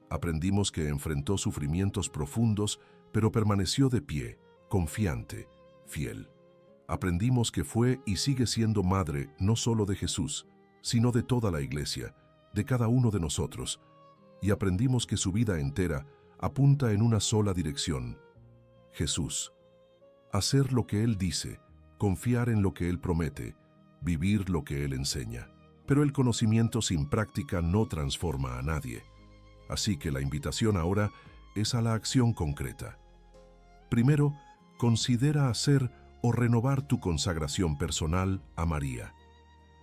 Aprendimos que enfrentó sufrimientos profundos, pero permaneció de pie, confiante, fiel. Aprendimos que fue y sigue siendo madre no solo de Jesús, sino de toda la Iglesia, de cada uno de nosotros. Y aprendimos que su vida entera apunta en una sola dirección: Jesús. Hacer lo que Él dice, confiar en lo que Él promete, vivir lo que Él enseña. Pero el conocimiento sin práctica no transforma a nadie. Así que la invitación ahora es a la acción concreta. Primero, considera hacer o renovar tu consagración personal a María.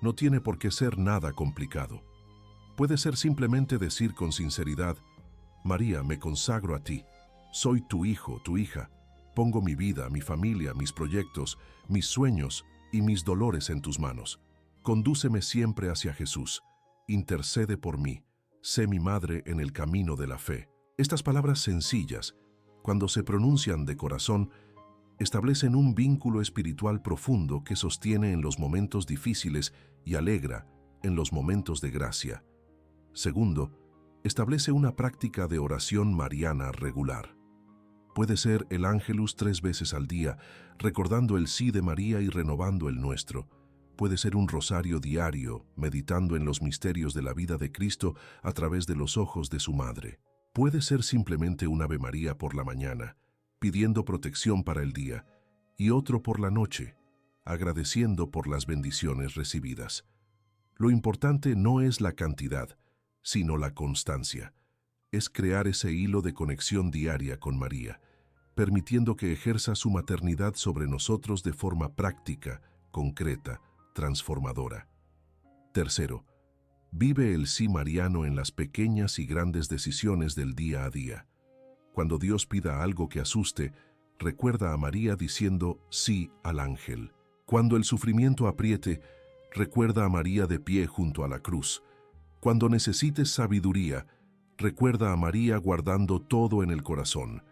No tiene por qué ser nada complicado. Puede ser simplemente decir con sinceridad: María, me consagro a ti. Soy tu hijo, tu hija. Pongo mi vida, mi familia, mis proyectos, mis sueños y mis dolores en tus manos. Condúceme siempre hacia Jesús. Intercede por mí. Sé mi madre en el camino de la fe. Estas palabras sencillas, cuando se pronuncian de corazón, establecen un vínculo espiritual profundo que sostiene en los momentos difíciles y alegra en los momentos de gracia. Segundo, establece una práctica de oración mariana regular. Puede ser el Ángelus 3 veces al día, recordando el sí de María y renovando el nuestro. Puede ser un rosario diario, meditando en los misterios de la vida de Cristo a través de los ojos de su madre. Puede ser simplemente un Ave María por la mañana, pidiendo protección para el día, y otro por la noche, agradeciendo por las bendiciones recibidas. Lo importante no es la cantidad, sino la constancia. Es crear ese hilo de conexión diaria con María, permitiendo que ejerza su maternidad sobre nosotros de forma práctica, concreta, transformadora. Tercero, vive el sí mariano en las pequeñas y grandes decisiones del día a día. Cuando Dios pida algo que asuste, recuerda a María diciendo sí al ángel. Cuando el sufrimiento apriete, recuerda a María de pie junto a la cruz. Cuando necesites sabiduría, recuerda a María guardando todo en el corazón.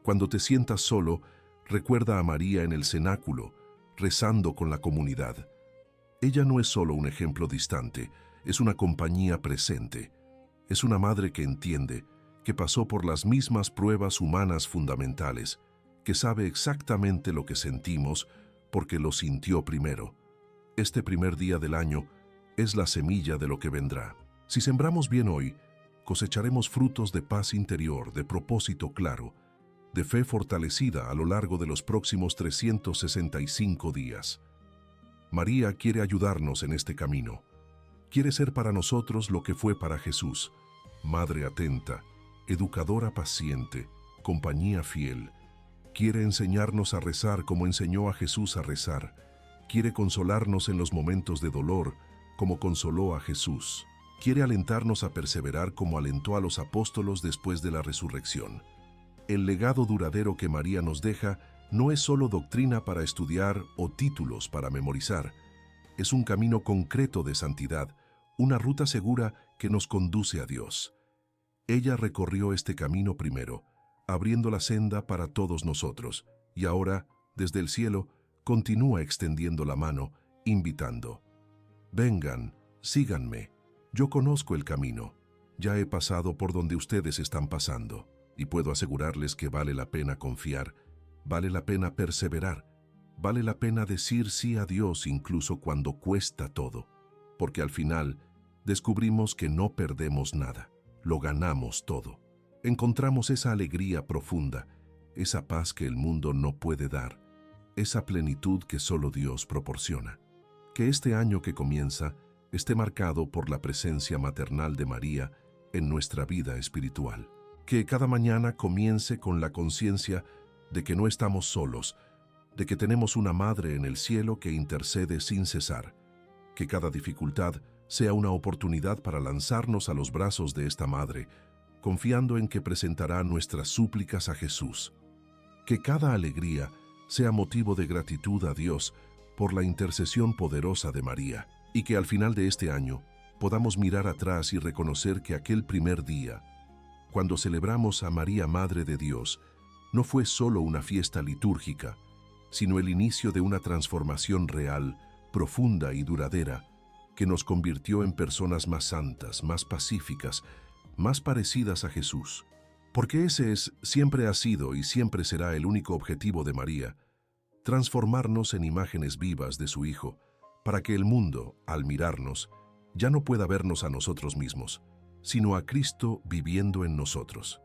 Cuando te sientas solo, recuerda a María en el cenáculo, rezando con la comunidad. Ella no es solo un ejemplo distante, es una compañía presente. Es una madre que entiende, que pasó por las mismas pruebas humanas fundamentales, que sabe exactamente lo que sentimos porque lo sintió primero. Este primer día del año es la semilla de lo que vendrá. Si sembramos bien hoy, cosecharemos frutos de paz interior, de propósito claro, de fe fortalecida a lo largo de los próximos 365 días. María quiere ayudarnos en este camino. Quiere ser para nosotros lo que fue para Jesús: madre atenta, educadora paciente, compañía fiel. Quiere enseñarnos a rezar como enseñó a Jesús a rezar, Quiere consolarnos en los momentos de dolor, como consoló a Jesús. Quiere alentarnos a perseverar como alentó a los apóstolos después de la resurrección. El legado duradero que María nos deja no es solo doctrina para estudiar o títulos para memorizar. Es un camino concreto de santidad, una ruta segura que nos conduce a Dios. Ella recorrió este camino primero, abriendo la senda para todos nosotros, y ahora, desde el cielo, continúa extendiendo la mano, invitando. Vengan, síganme. Yo conozco el camino. Ya he pasado por donde ustedes están pasando, y puedo asegurarles que vale la pena confiar, vale la pena perseverar, vale la pena decir sí a Dios incluso cuando cuesta todo, porque al final descubrimos que no perdemos nada, lo ganamos todo. Encontramos esa alegría profunda, esa paz que el mundo no puede dar, esa plenitud que solo Dios proporciona. Que este año que comienza esté marcado por la presencia maternal de María en nuestra vida espiritual. Que cada mañana comience con la conciencia de que no estamos solos, de que tenemos una Madre en el cielo que intercede sin cesar. Que cada dificultad sea una oportunidad para lanzarnos a los brazos de esta Madre, confiando en que presentará nuestras súplicas a Jesús. Que cada alegría sea motivo de gratitud a Dios por la intercesión poderosa de María, y que al final de este año podamos mirar atrás y reconocer que aquel primer día, cuando celebramos a María Madre de Dios, no fue solo una fiesta litúrgica, sino el inicio de una transformación real, profunda y duradera, que nos convirtió en personas más santas, más pacíficas, más parecidas a Jesús. Porque siempre ha sido y siempre será el único objetivo de María, transformarnos en imágenes vivas de su Hijo, para que el mundo, al mirarnos, ya no pueda vernos a nosotros mismos, sino a Cristo viviendo en nosotros.